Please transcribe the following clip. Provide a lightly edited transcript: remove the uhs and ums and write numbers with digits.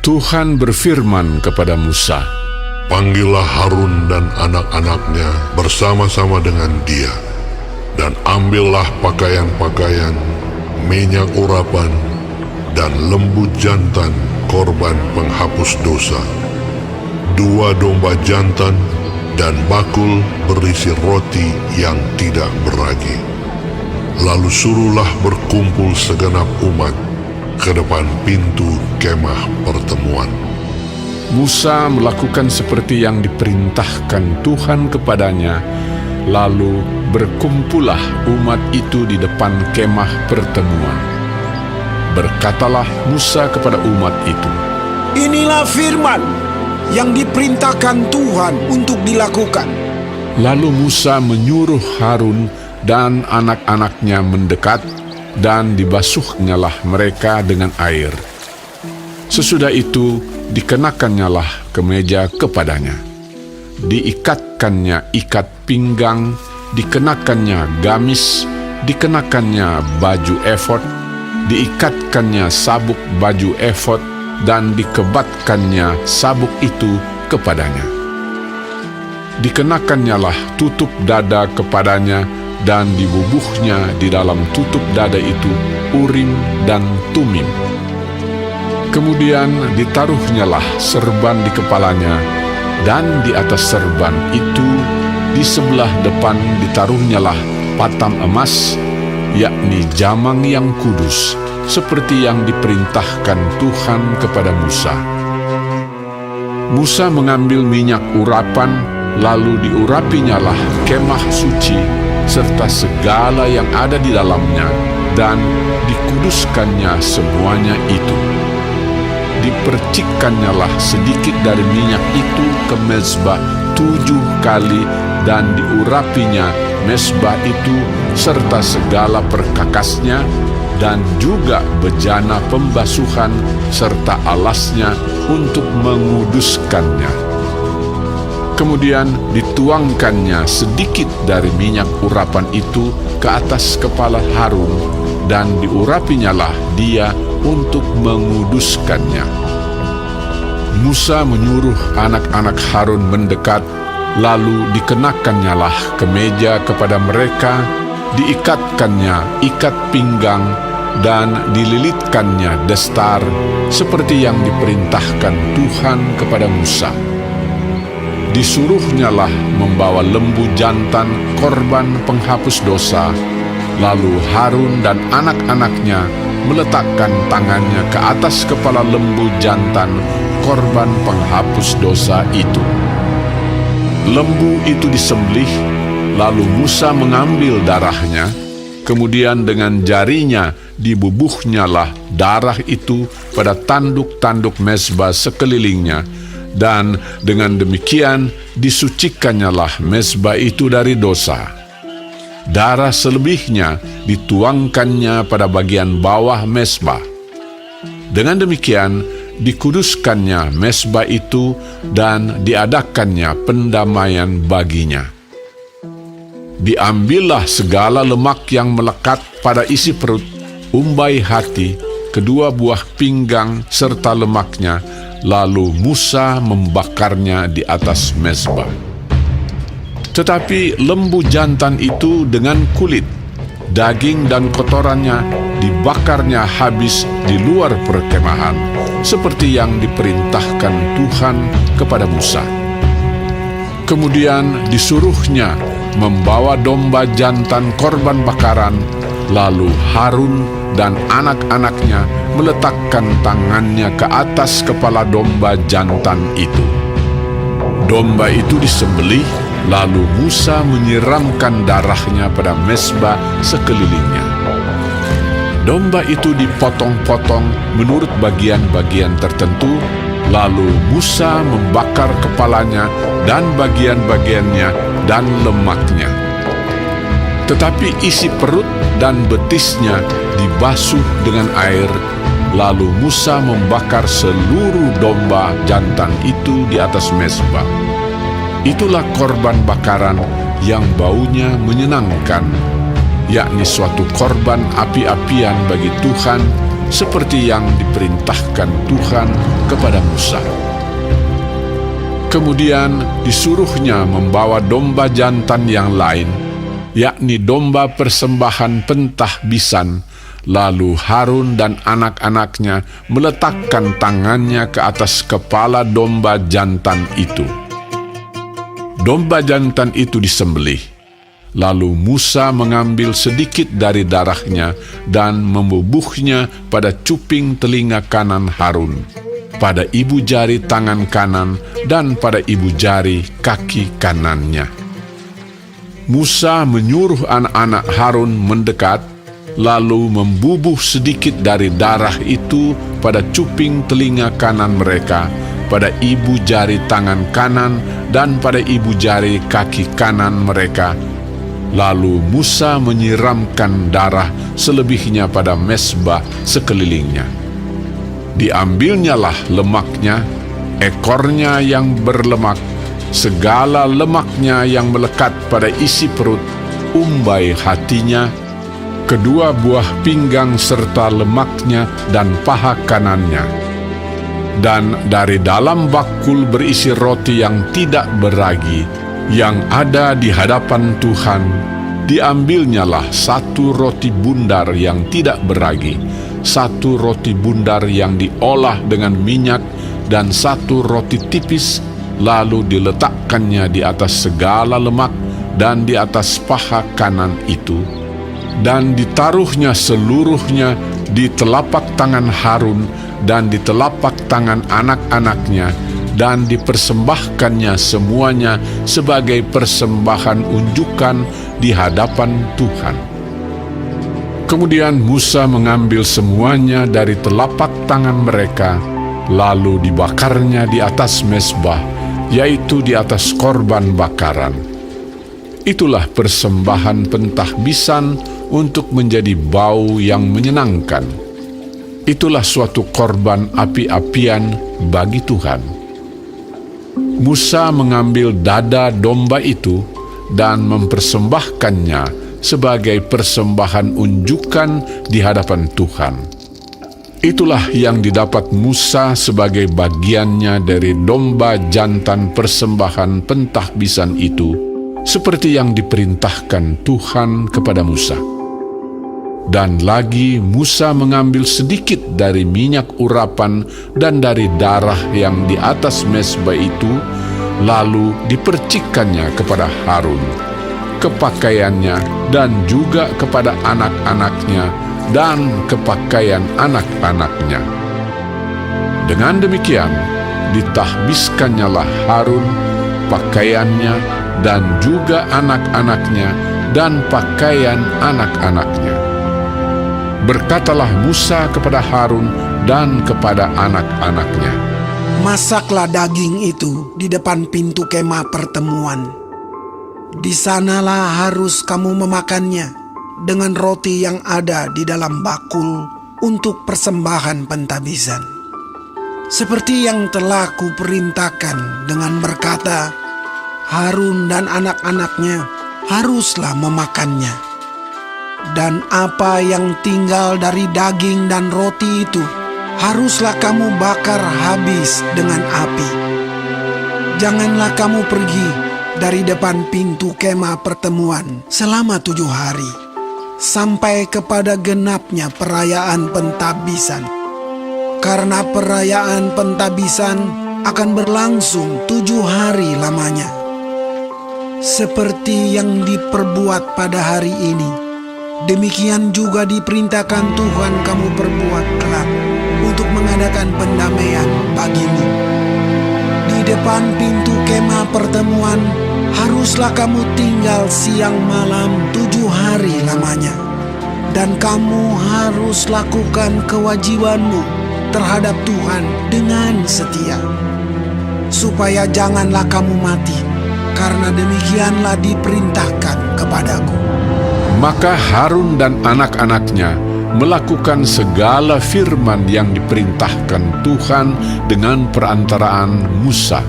Tuhan berfirman kepada Musa, "Panggillah Harun dan anak-anaknya bersama-sama dengan dia, dan ambillah pakaian-pakaian, minyak urapan, dan lembu jantan korban penghapus dosa, 2 domba jantan, dan bakul berisi roti yang tidak beragi. Lalu suruhlah berkumpul segenap umat ke depan pintu kemah pertemuan." Musa melakukan seperti yang diperintahkan Tuhan kepadanya, lalu berkumpullah umat itu di depan kemah pertemuan. Berkatalah Musa kepada umat itu, "Inilah firman yang diperintahkan Tuhan untuk dilakukan." Lalu Musa menyuruh Harun dan anak-anaknya mendekat, dan dibasuhnyalah mereka dengan air. Sesudah itu dikenakannyalah kemeja kepadanya, diikatkannya ikat pinggang, dikenakannya gamis, dikenakannya baju efod, diikatkannya sabuk baju efod, dan dikebatkannya sabuk itu kepadanya. Dikenakannyalah tutup dada kepadanya, dan dibubuhnya di dalam tutup dada itu Urim dan Tumim. Kemudian ditaruhnyalah serban di kepalanya, dan di atas serban itu di sebelah depan ditaruhnyalah patam emas, yakni jamang yang kudus, seperti yang diperintahkan Tuhan kepada Musa. Musa mengambil minyak urapan, lalu diurapinyalah kemah suci serta segala yang ada di dalamnya, dan dikuduskannya semuanya itu. Dipercikkannyalah sedikit dari minyak itu ke mezbah 7 kali, dan diurapinya mezbah itu serta segala perkakasnya, dan juga bejana pembasuhan serta alasnya untuk menguduskannya. Kemudian dituangkannya sedikit dari minyak urapan itu ke atas kepala Harun, dan diurapinyalah dia untuk menguduskannya. Musa menyuruh anak-anak Harun mendekat, lalu dikenakannyalah kemeja kepada mereka, diikatkannya ikat pinggang, dan dililitkannya destar, seperti yang diperintahkan Tuhan kepada Musa. Disuruhnyalah membawa lembu jantan korban penghapus dosa, lalu Harun dan anak-anaknya meletakkan tangannya ke atas kepala lembu jantan korban penghapus dosa itu. Lembu itu disembelih, lalu Musa mengambil darahnya, kemudian dengan jarinya dibubuhnyalah darah itu pada tanduk-tanduk mezbah sekelilingnya, dan dengan demikian disucikannyalah mezbah itu dari dosa. Darah selebihnya dituangkannya pada bagian bawah mezbah. Dengan demikian dikuduskannya mezbah itu, dan diadakannya pendamaian baginya. Diambillah segala lemak yang melekat pada isi perut, umbai hati, kedua buah pinggang serta lemaknya, lalu Musa membakarnya di atas mezbah. Tetapi lembu jantan itu dengan kulit, daging dan kotorannya dibakarnya habis di luar perkemahan, seperti yang diperintahkan Tuhan kepada Musa. Kemudian disuruhnya membawa domba jantan korban bakaran, lalu Harun dan anak-anaknya meletakkan tangannya ke atas kepala domba jantan itu. Domba itu disembelih, lalu Musa menyiramkan darahnya pada mezbah sekelilingnya. Domba itu dipotong-potong menurut bagian-bagian tertentu, lalu Musa membakar kepalanya dan bagian-bagiannya dan lemaknya. Tetapi isi perut dan betisnya dibasuh dengan air, lalu Musa membakar seluruh domba jantan itu di atas mezbah. Itulah korban bakaran yang baunya menyenangkan, yakni suatu korban api-apian bagi Tuhan seperti yang diperintahkan Tuhan kepada Musa. Kemudian disuruhnya membawa domba jantan yang lain, yakni domba persembahan pentahbisan. Lalu Harun dan anak-anaknya meletakkan tangannya ke atas kepala domba jantan itu. Domba jantan itu disembelih. Lalu Musa mengambil sedikit dari darahnya dan membubuhnya pada cuping telinga kanan Harun, pada ibu jari tangan kanan, dan pada ibu jari kaki kanannya. Musa menyuruh anak-anak Harun mendekat, lalu membubuh sedikit dari darah itu pada cuping telinga kanan mereka, pada ibu jari tangan kanan, dan pada ibu jari kaki kanan mereka. Lalu Musa menyiramkan darah selebihnya pada mezbah sekelilingnya. Diambilnyalah lemaknya, ekornya yang berlemak, segala lemaknya yang melekat pada isi perut, umbai hatinya, kedua buah pinggang serta lemaknya dan paha kanannya. Dan dari dalam bakul berisi roti yang tidak beragi, yang ada di hadapan Tuhan, diambilnyalah satu roti bundar yang tidak beragi, satu roti bundar yang diolah dengan minyak, dan satu roti tipis, lalu diletakkannya di atas segala lemak dan di atas paha kanan itu. Dan ditaruhnya seluruhnya di telapak tangan Harun dan di telapak tangan anak-anaknya, dan dipersembahkannya semuanya sebagai persembahan unjukan di hadapan Tuhan. Kemudian Musa mengambil semuanya dari telapak tangan mereka, lalu dibakarnya di atas mezbah, yaitu di atas korban bakaran. Itulah persembahan pentahbisan untuk menjadi bau yang menyenangkan. Itulah suatu korban api-apian bagi Tuhan. Musa mengambil dada domba itu dan mempersembahkannya sebagai persembahan unjukan di hadapan Tuhan. Itulah yang didapat Musa sebagai bagiannya dari domba jantan persembahan pentahbisan itu, seperti yang diperintahkan Tuhan kepada Musa. Dan lagi Musa mengambil sedikit dari minyak urapan dan dari darah yang di atas mezbah itu, lalu dipercikkannya kepada Harun, ke pakaiannya, dan juga kepada anak-anaknya dan ke pakaian anak-anaknya. Dengan demikian, ditahbiskannya Harun, pakaiannya, dan juga anak-anaknya dan pakaian anak-anaknya. Berkatalah Musa kepada Harun dan kepada anak-anaknya, Masaklah daging itu di depan pintu kemah pertemuan. Di sanalah harus kamu memakannya dengan roti yang ada di dalam bakul untuk persembahan pentahbisan. Seperti yang telah kuperintahkan dengan berkata, Harun dan anak-anaknya haruslah memakannya. Dan apa yang tinggal dari daging dan roti itu haruslah kamu bakar habis dengan api. Janganlah kamu pergi dari depan pintu kemah pertemuan selama 7 hari, sampai kepada genapnya perayaan pentahbisan. Karena perayaan pentahbisan akan berlangsung 7 hari lamanya. Seperti yang diperbuat pada hari ini, demikian juga diperintahkan Tuhan kamu perbuat kelak untuk mengadakan pendamaian bagimu. Di depan pintu kemah pertemuan haruslah kamu tinggal siang malam 7 hari lamanya. Dan kamu harus lakukan kewajibanmu terhadap Tuhan dengan setia, supaya janganlah kamu mati, karena demikianlah diperintahkan kepadaku. Maka Harun dan anak-anaknya melakukan segala firman yang diperintahkan Tuhan dengan perantaraan Musa.